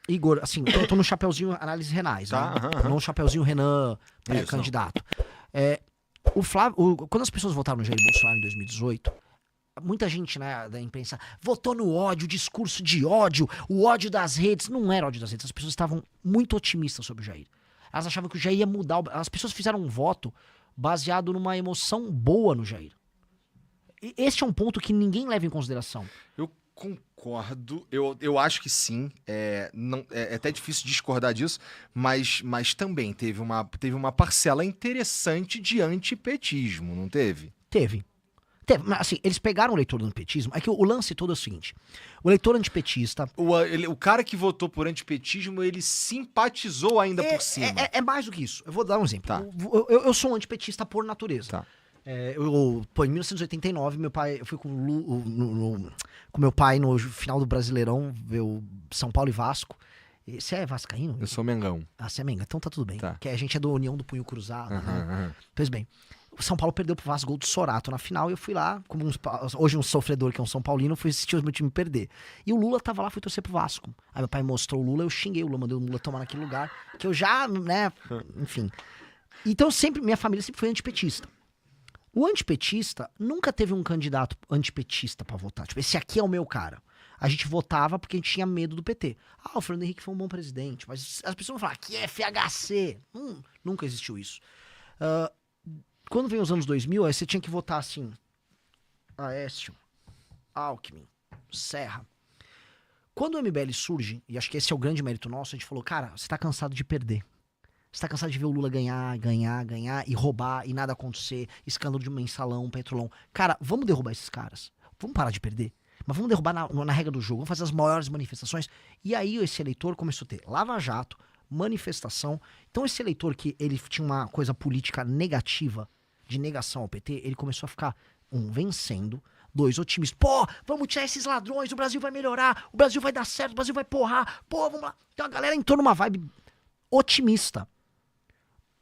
Igor, assim, eu tô no chapeuzinho análise renais, Tá, né? No chapeuzinho Renan candidato. O Flávio, quando as pessoas votaram no Jair Bolsonaro em 2018, muita gente, né, da imprensa votou no ódio, discurso de ódio, o ódio das redes. Não era ódio das redes, as pessoas estavam muito otimistas sobre o Jair. Elas achavam que o Jair ia mudar. As pessoas fizeram um voto baseado numa emoção boa no Jair. E este é um ponto que ninguém leva em consideração. Eu concordo, eu acho que sim, é até difícil discordar disso, mas também teve uma parcela interessante de antipetismo, não teve? Teve. Mas assim, eles pegaram o eleitor do antipetismo. É que o lance todo é o seguinte: o eleitor antipetista. O cara que votou por antipetismo, ele simpatizou ainda por cima. É mais do que isso. Eu vou dar um exemplo. Tá. Eu sou um antipetista por natureza. Tá. Em 1989, meu pai, eu fui com meu pai no final do Brasileirão, ver o São Paulo e Vasco. Você é vascaíno? Eu sou Mengão. Ah, você é Menga, então tá tudo bem. Tá. Porque a gente é do União do Punho Cruzado, né? Pois bem, o São Paulo perdeu pro Vasco, gol do Sorato na final, e eu fui lá, como hoje um sofredor que é um São Paulino, fui assistir o meu time perder. E o Lula tava lá, fui torcer pro Vasco. Aí meu pai mostrou o Lula, eu xinguei o Lula, mandei o Lula tomar naquele lugar, que eu já, né, enfim. Então minha família sempre foi antipetista. O antipetista nunca teve um candidato antipetista pra votar. Tipo, esse aqui é o meu cara. A gente votava porque a gente tinha medo do PT. O Fernando Henrique foi um bom presidente. Mas as pessoas vão falar, aqui é FHC. Nunca existiu isso. Quando veio os anos 2000, aí você tinha que votar assim. Aécio, Alckmin, Serra. Quando o MBL surge, e acho que esse é o grande mérito nosso, a gente falou, cara, você tá cansado de perder. Você tá cansado de ver o Lula ganhar e roubar e nada acontecer, escândalo de mensalão, petrolão. Cara, vamos derrubar esses caras. Vamos parar de perder. Mas vamos derrubar na regra do jogo, vamos fazer as maiores manifestações. E aí esse eleitor começou a ter Lava Jato, manifestação. Então esse eleitor que ele tinha uma coisa política negativa, de negação ao PT, ele começou a ficar, vencendo, 2, otimista. Pô, vamos tirar esses ladrões, o Brasil vai melhorar, o Brasil vai dar certo, o Brasil vai porrar. Pô, vamos lá. Então a galera entrou numa vibe otimista.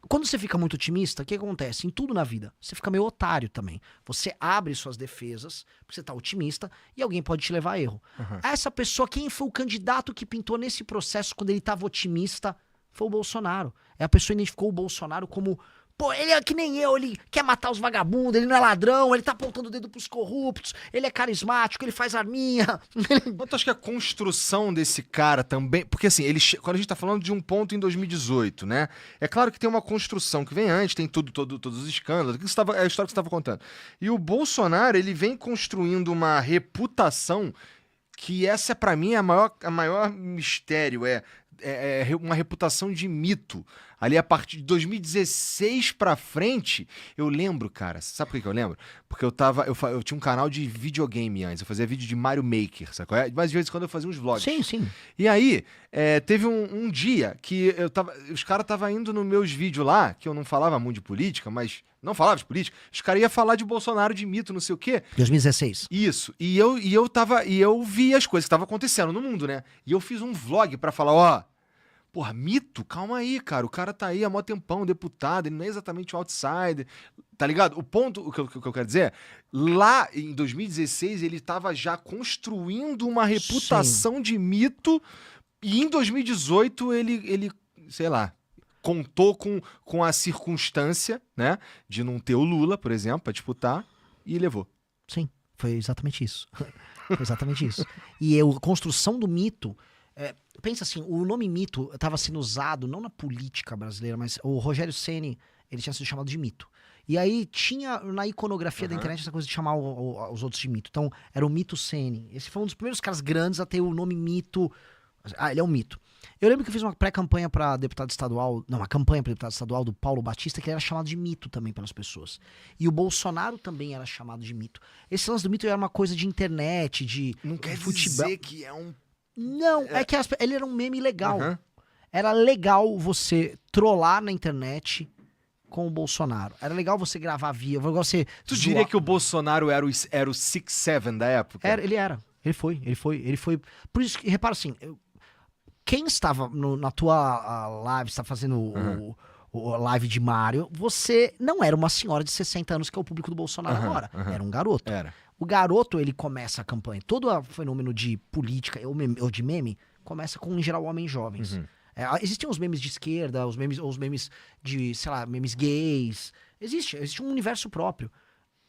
Quando você fica muito otimista, o que acontece? Em tudo na vida, você fica meio otário também. Você abre suas defesas, porque você tá otimista, e alguém pode te levar a erro. Essa pessoa, quem foi o candidato que pintou nesse processo quando ele tava otimista, foi o Bolsonaro. A pessoa identificou o Bolsonaro como... Pô, ele é que nem eu, ele quer matar os vagabundos, ele não é ladrão, ele tá apontando o dedo pros corruptos, ele é carismático, ele faz arminha. Eu acho que a construção desse cara também... Porque assim, quando a gente tá falando de um ponto em 2018, né? É claro que tem uma construção que vem antes, tem todos os escândalos, é a história que você estava contando. E o Bolsonaro, ele vem construindo uma reputação que essa, pra mim, é a maior mistério, é uma reputação de mito. Ali, a partir de 2016 pra frente, eu lembro, cara, sabe por que eu lembro? Porque eu tinha um canal de videogame antes, eu fazia vídeo de Mario Maker, sabe qual é? Mas de vez em quando eu fazia uns vlogs. Sim. E aí, teve um dia que os caras estavam indo nos meus vídeos lá, que eu não falava muito de política, mas não falava de política, os caras iam falar de Bolsonaro, de mito, não sei o quê. 2016. Isso. E eu vi as coisas que estavam acontecendo no mundo, né? E eu fiz um vlog pra falar, porra, mito? Calma aí, cara. O cara tá aí há mó tempão, deputado, ele não é exatamente um outsider, tá ligado? O ponto, o que eu quero dizer, lá em 2016 ele tava já construindo uma reputação de mito, e em 2018 ele sei lá, contou com a circunstância, né, de não ter o Lula, por exemplo, pra disputar, e levou. Sim, foi exatamente isso. Foi exatamente isso. E a construção do mito... pensa assim, o nome mito estava sendo usado não na política brasileira, mas o Rogério Ceni, ele tinha sido chamado de mito. E aí tinha na iconografia da internet essa coisa de chamar os outros de mito. Então era o mito Ceni. Esse foi um dos primeiros caras grandes a ter o nome mito. Ele é um mito. Eu lembro que eu fiz uma pré-campanha para deputado estadual, uma campanha para deputado estadual do Paulo Batista, que ele era chamado de mito também pelas pessoas. E o Bolsonaro também era chamado de mito. Esse lance do mito era uma coisa de internet, de não quer futebol. dizer que é um... Não, é que ele era um meme legal. Era legal você trollar na internet com o Bolsonaro. Era legal você gravar via, você... Tu diria que o Bolsonaro era o 6'7" da época? Ele era. Ele foi. Por isso que, repara assim, quem estava na tua live, está fazendo o live de Mário, você não era uma senhora de 60 anos que é o público do Bolsonaro agora. Era um garoto. Era. O garoto, ele começa a campanha. Todo o fenômeno de política ou de meme começa com, em geral, homens jovens. Existem os memes de esquerda, os memes de, sei lá, memes gays. Existe um universo próprio.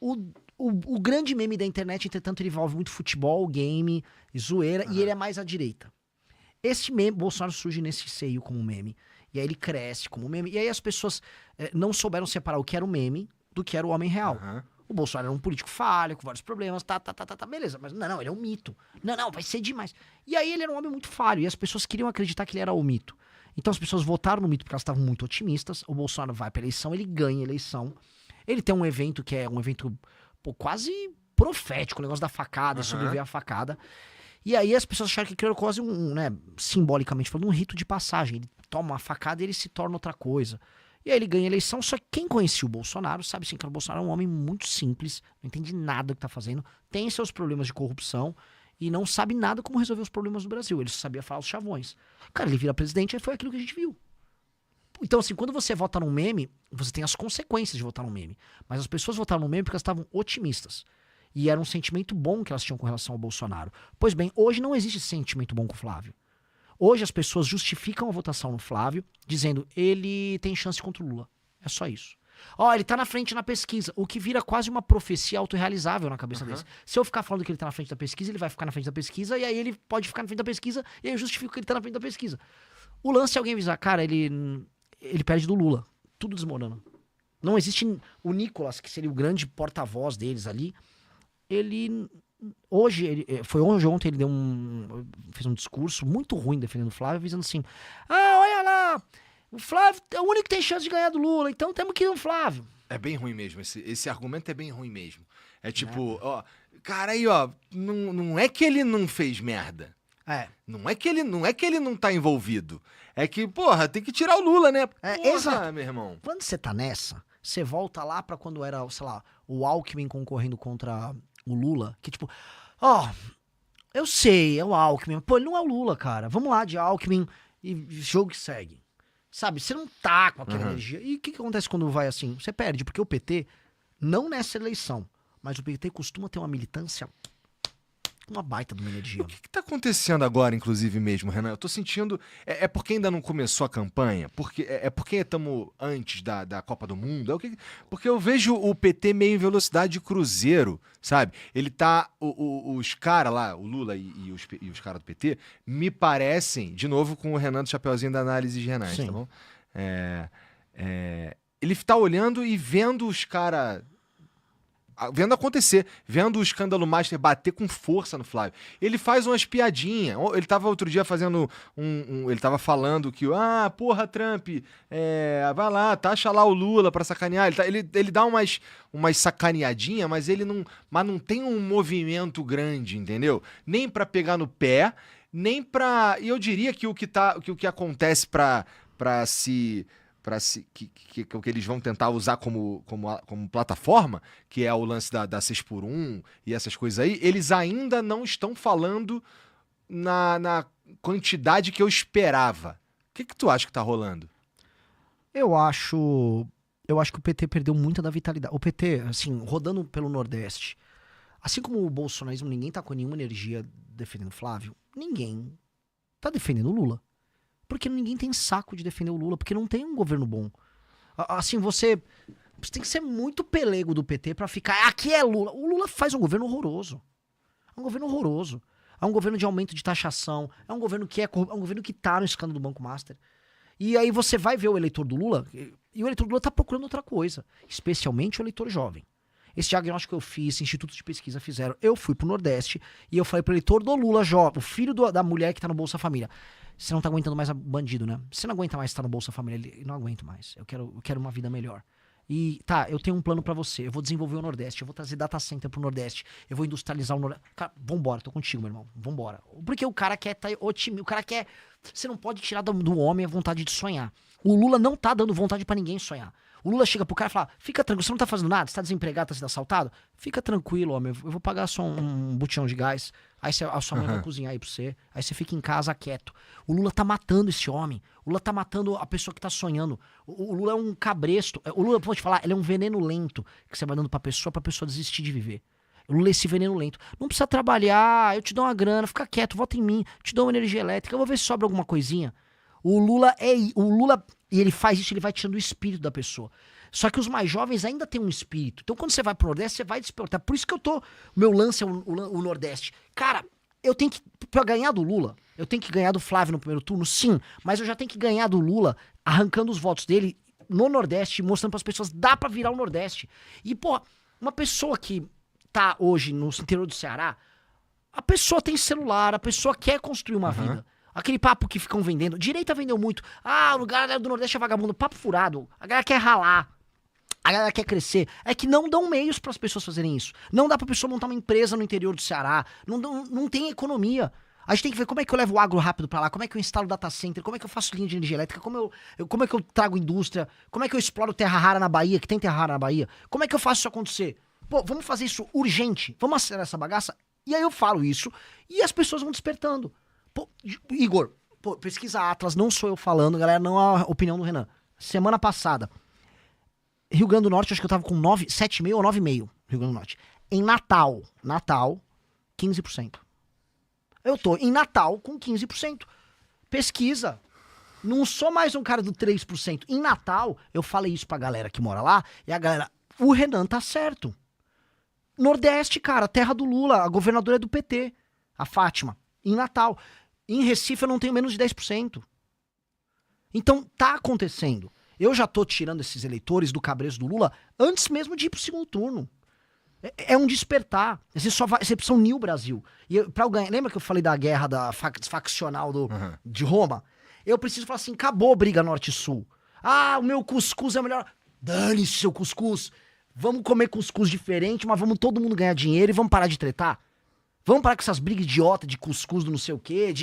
O grande meme da internet, entretanto, ele envolve muito futebol, game, zoeira, e ele é mais à direita. Esse meme, Bolsonaro surge nesse seio como meme. E aí ele cresce como meme. E aí as pessoas não souberam separar o que era o meme do que era o homem real. O Bolsonaro era um político falho, com vários problemas, beleza. Mas não, ele é um mito. Não, vai ser demais. E aí ele era um homem muito falho. E as pessoas queriam acreditar que ele era o mito. Então as pessoas votaram no mito porque elas estavam muito otimistas. O Bolsonaro vai pra eleição, ele ganha a eleição. Ele tem um evento que é um evento quase profético, o negócio da facada, sobreviver à facada. E aí as pessoas acharam que aquilo era quase simbolicamente falando, um rito de passagem. Ele toma uma facada e ele se torna outra coisa. E aí ele ganha a eleição, só que quem conhecia o Bolsonaro sabe sim que o Bolsonaro é um homem muito simples, não entende nada do que tá fazendo, tem seus problemas de corrupção e não sabe nada como resolver os problemas do Brasil. Ele só sabia falar os chavões. Cara, ele vira presidente e foi aquilo que a gente viu. Então, assim, quando você vota num meme, você tem as consequências de votar num meme. Mas as pessoas votaram num meme porque elas estavam otimistas. E era um sentimento bom que elas tinham com relação ao Bolsonaro. Pois bem, hoje não existe esse sentimento bom com o Flávio. Hoje as pessoas justificam a votação no Flávio, dizendo ele tem chance contra o Lula. É só isso. Ele tá na frente na pesquisa, o que vira quase uma profecia autorrealizável na cabeça deles. Se eu ficar falando que ele tá na frente da pesquisa, ele vai ficar na frente da pesquisa, e aí ele pode ficar na frente da pesquisa, e aí eu justifico que ele tá na frente da pesquisa. O lance é alguém avisar, cara, ele perde do Lula. Tudo desmorona. Não existe o Nicolas, que seria o grande porta-voz deles ali. Ontem ele fez um discurso muito ruim defendendo o Flávio, dizendo assim, olha lá, o Flávio é o único que tem chance de ganhar do Lula, então temos que ir no Flávio. É bem ruim mesmo, esse argumento é bem ruim mesmo. É tipo, cara aí, não é que ele não fez merda. Não é que ele não tá envolvido. É que, porra, tem que tirar o Lula, né? Exato, meu irmão. Quando você tá nessa, você volta lá pra quando era, sei lá, o Alckmin concorrendo contra o Lula, que tipo, eu sei, é o Alckmin, pô, ele não é o Lula, cara. Vamos lá de Alckmin e jogo que segue. Sabe, você não tá com aquela energia. E o que acontece quando vai assim? Você perde, porque o PT, não nessa eleição, mas o PT costuma ter uma militância, uma baita de uma energia. O que tá acontecendo agora, inclusive, mesmo, Renan? Eu tô sentindo... É porque ainda não começou a campanha? É porque estamos antes da Copa do Mundo? Porque eu vejo o PT meio em velocidade de cruzeiro, sabe? Ele tá... Os caras lá, o Lula e os caras do PT, me parecem, de novo com o Renan do Chapeuzinho da Análise de Renan, tá bom? Ele tá olhando e vendo os caras... Vendo acontecer, vendo o escândalo Master bater com força no Flávio. Ele faz umas piadinhas. Ele tava outro dia fazendo ele tava falando que, porra, Trump, vai lá, taxa lá o Lula pra sacanear. Ele dá umas sacaneadinhas, mas não tem um movimento grande, entendeu? Nem pra pegar no pé, nem pra... E eu diria que o que acontece que eles vão tentar usar como plataforma, que é o lance da 6x1 e essas coisas aí, eles ainda não estão falando na quantidade que eu esperava. O que tu acha que tá rolando? Eu acho que o PT perdeu muita da vitalidade. O PT, assim, rodando pelo Nordeste, assim como o bolsonarismo, ninguém tá com nenhuma energia defendendo o Flávio, ninguém tá defendendo o Lula. Porque ninguém tem saco de defender o Lula, porque não tem um governo bom. Assim, você tem que ser muito pelego do PT pra ficar, aqui é Lula. O Lula faz um governo horroroso. É um governo horroroso. É um governo de aumento de taxação, é um governo que é um governo que tá no escândalo do Banco Master. E aí você vai ver o eleitor do Lula, e o eleitor do Lula tá procurando outra coisa, especialmente o eleitor jovem. Esse diagnóstico que eu fiz, institutos de pesquisa fizeram, eu fui pro Nordeste e eu falei pro eleitor do Lula jovem, o filho da mulher que tá no Bolsa Família, você não tá aguentando mais bandido, né? Você não aguenta mais estar no Bolsa Família. Ele, não aguento mais. Eu quero uma vida melhor. E tá, eu tenho um plano pra você. Eu vou desenvolver o Nordeste. Eu vou trazer data center pro Nordeste. Eu vou industrializar o Nordeste. Cara, vambora, tô contigo, meu irmão. Vambora. Porque o cara quer tá otimista. O cara quer... Você não pode tirar do homem a vontade de sonhar. O Lula não tá dando vontade pra ninguém sonhar. O Lula chega pro cara e fala, fica tranquilo, você não tá fazendo nada? Você tá desempregado, tá sendo assaltado? Fica tranquilo, homem. Eu vou pagar só um botijão de gás. Aí a sua mãe vai cozinhar aí pra você. Aí você fica em casa quieto. O Lula tá matando esse homem. O Lula tá matando a pessoa que tá sonhando. O Lula é um cabresto. O Lula, vou te falar, ele é um veneno lento que você vai dando pra pessoa desistir de viver. O Lula é esse veneno lento. Não precisa trabalhar, eu te dou uma grana, fica quieto, vota em mim, te dou uma energia elétrica, eu vou ver se sobra alguma coisinha. O Lula, e ele faz isso, ele vai tirando o espírito da pessoa. Só que os mais jovens ainda têm um espírito. Então quando você vai pro Nordeste, você vai despertar. Por isso que meu lance é o Nordeste. Cara, eu tenho que, pra ganhar do Lula, eu tenho que ganhar do Flávio no primeiro turno, sim, mas eu já tenho que ganhar do Lula arrancando os votos dele no Nordeste, mostrando pras pessoas, dá pra virar o Nordeste. E, pô, uma pessoa que tá hoje no interior do Ceará, a pessoa tem celular, a pessoa quer construir uma vida. Aquele papo que ficam vendendo. Direita vendeu muito. Ah, o lugar do Nordeste é vagabundo. Papo furado. A galera quer ralar. A galera quer crescer. É que não dão meios para as pessoas fazerem isso. Não dá pra pessoa montar uma empresa no interior do Ceará. Não tem economia. A gente tem que ver como é que eu levo o agro rápido pra lá, como é que eu instalo data center, como é que eu faço linha de energia elétrica, como é que eu trago indústria, como é que eu exploro terra rara na Bahia, que tem terra rara na Bahia. Como é que eu faço isso acontecer? Pô, vamos fazer isso urgente. Vamos acelerar essa bagaça. E aí eu falo isso e as pessoas vão despertando. Pô, Igor, pesquisa Atlas, não sou eu falando, galera, não é a opinião do Renan. Semana passada, Rio Grande do Norte, acho que eu tava com 7,5 ou 9,5, Rio Grande do Norte. Em Natal, 15%. Eu tô em Natal com 15%. Pesquisa. Não sou mais um cara do 3%. Em Natal, eu falei isso pra galera que mora lá, e a galera, o Renan tá certo. Nordeste, cara, terra do Lula, a governadora é do PT, a Fátima, em Natal. Em Recife eu não tenho menos de 10%. Então tá acontecendo. Eu já tô tirando esses eleitores do cabresto do Lula antes mesmo de ir pro segundo turno. É um despertar. Você precisa unir o Brasil. E pra eu ganhar, lembra que eu falei da guerra faccional de Roma? Eu preciso falar assim, acabou a briga norte e sul. Ah, o meu cuscuz é melhor. Dane-se seu cuscuz. Vamos comer cuscuz diferente, mas vamos todo mundo ganhar dinheiro e vamos parar de tretar? Vamos parar com essas brigas idiota de cuscuz do não sei o quê,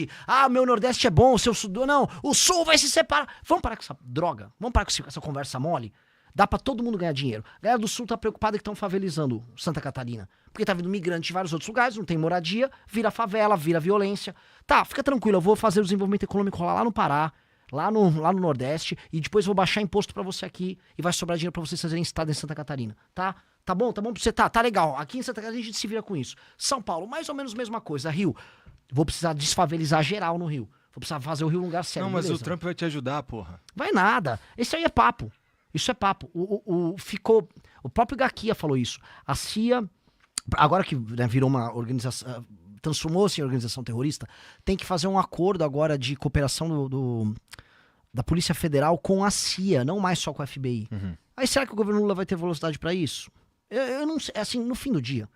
o meu Nordeste é bom, o seu Sul... Não, o Sul vai se separar. Vamos parar com essa droga? Vamos parar com essa conversa mole? Dá pra todo mundo ganhar dinheiro. A galera do Sul tá preocupada que estão favelizando Santa Catarina. Porque tá vindo migrante de vários outros lugares, não tem moradia, vira favela, vira violência. Tá, fica tranquilo, eu vou fazer o desenvolvimento econômico lá no Pará, lá no Nordeste, e depois vou baixar imposto pra você aqui, e vai sobrar dinheiro pra vocês fazerem estado em Santa Catarina, tá? Tá bom pra você? Tá legal. Aqui em Santa Catarina a gente se vira com isso. São Paulo, mais ou menos a mesma coisa. Rio, vou precisar desfavelizar geral no Rio. Vou precisar fazer o Rio um lugar sério. Não, mas beleza. o Trump vai te ajudar, porra. Vai nada. Esse aí é papo. Isso é papo. O próprio Gaquia falou isso. A CIA, agora que virou uma organização, transformou-se em organização terrorista, tem que fazer um acordo agora de cooperação da Polícia Federal com a CIA, não mais só com a FBI. Aí será que o governo Lula vai ter velocidade pra isso? Eu não sei, assim, no fim do dia,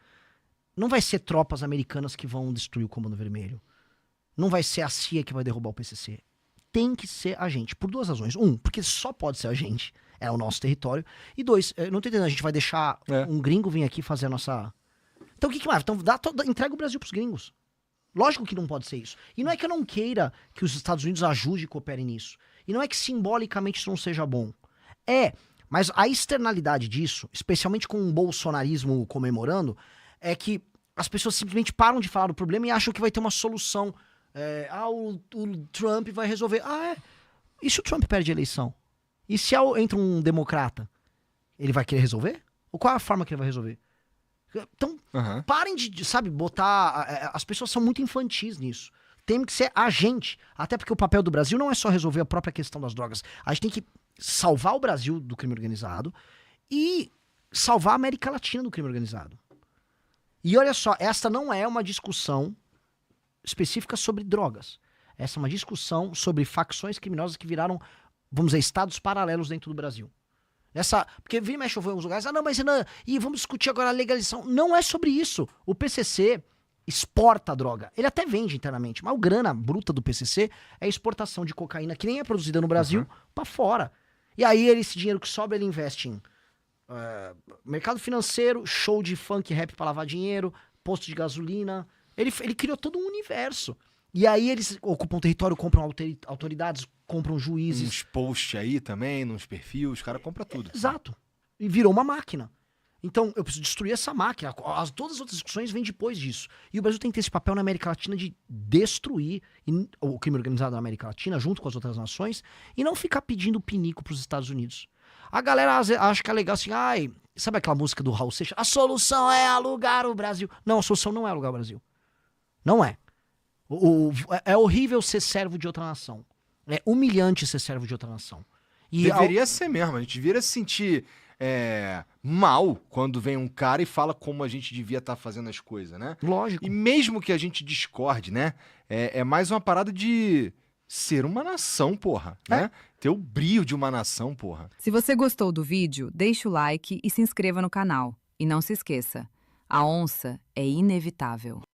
não vai ser tropas americanas que vão destruir o Comando Vermelho. Não vai ser a CIA que vai derrubar o PCC. Tem que ser a gente, por duas razões. Um, porque só pode ser a gente, é o nosso território. E dois, eu não tô entendendo, a gente vai deixar um gringo vir aqui fazer a nossa... Então o que mais? Então entrega o Brasil pros gringos. Lógico que não pode ser isso. E não é que eu não queira que os Estados Unidos ajudem e cooperem nisso. E não é que simbolicamente isso não seja bom. Mas a externalidade disso, especialmente com o bolsonarismo comemorando, é que as pessoas simplesmente param de falar do problema e acham que vai ter uma solução. O Trump vai resolver. E se o Trump perde a eleição? E se entra um democrata? Ele vai querer resolver? Ou qual é a forma que ele vai resolver? Então, parem de, botar... As pessoas são muito infantis nisso. Tem que ser a gente. Até porque o papel do Brasil não é só resolver a própria questão das drogas. A gente tem que salvar o Brasil do crime organizado e salvar a América Latina do crime organizado. E olha só, essa não é uma discussão específica sobre drogas. Essa é uma discussão sobre facções criminosas que viraram, vamos dizer, estados paralelos dentro do Brasil. Porque vira e mexe, eu vou em alguns lugares, e vamos discutir agora a legalização. Não é sobre isso. O PCC exporta a droga. Ele até vende internamente, mas a grana bruta do PCC é a exportação de cocaína que nem é produzida no Brasil pra fora. E aí esse dinheiro que sobra ele investe em mercado financeiro, show de funk, rap pra lavar dinheiro, posto de gasolina. Ele criou todo um universo. E aí eles ocupam território, compram autoridades, compram juízes. Uns posts aí também, nos perfis, os caras compram tudo. Exato. E virou uma máquina. Então, eu preciso destruir essa máquina. Todas as outras discussões vêm depois disso. E o Brasil tem que ter esse papel na América Latina de destruir o crime organizado na América Latina, junto com as outras nações, e não ficar pedindo pinico pros Estados Unidos. A galera acha que é legal assim, Sabe aquela música do Raul Seixas? A solução é alugar o Brasil. Não, a solução não é alugar o Brasil. Não é. É horrível ser servo de outra nação. É humilhante ser servo de outra nação. E deveria ser mesmo. A gente deveria se sentir mal quando vem um cara e fala como a gente devia estar fazendo as coisas, né? Lógico. E mesmo que a gente discorde, né? É mais uma parada de ser uma nação, porra, né? Ter o brio de uma nação, porra. Se você gostou do vídeo, deixa o like e se inscreva no canal. E não se esqueça, a onça é inevitável.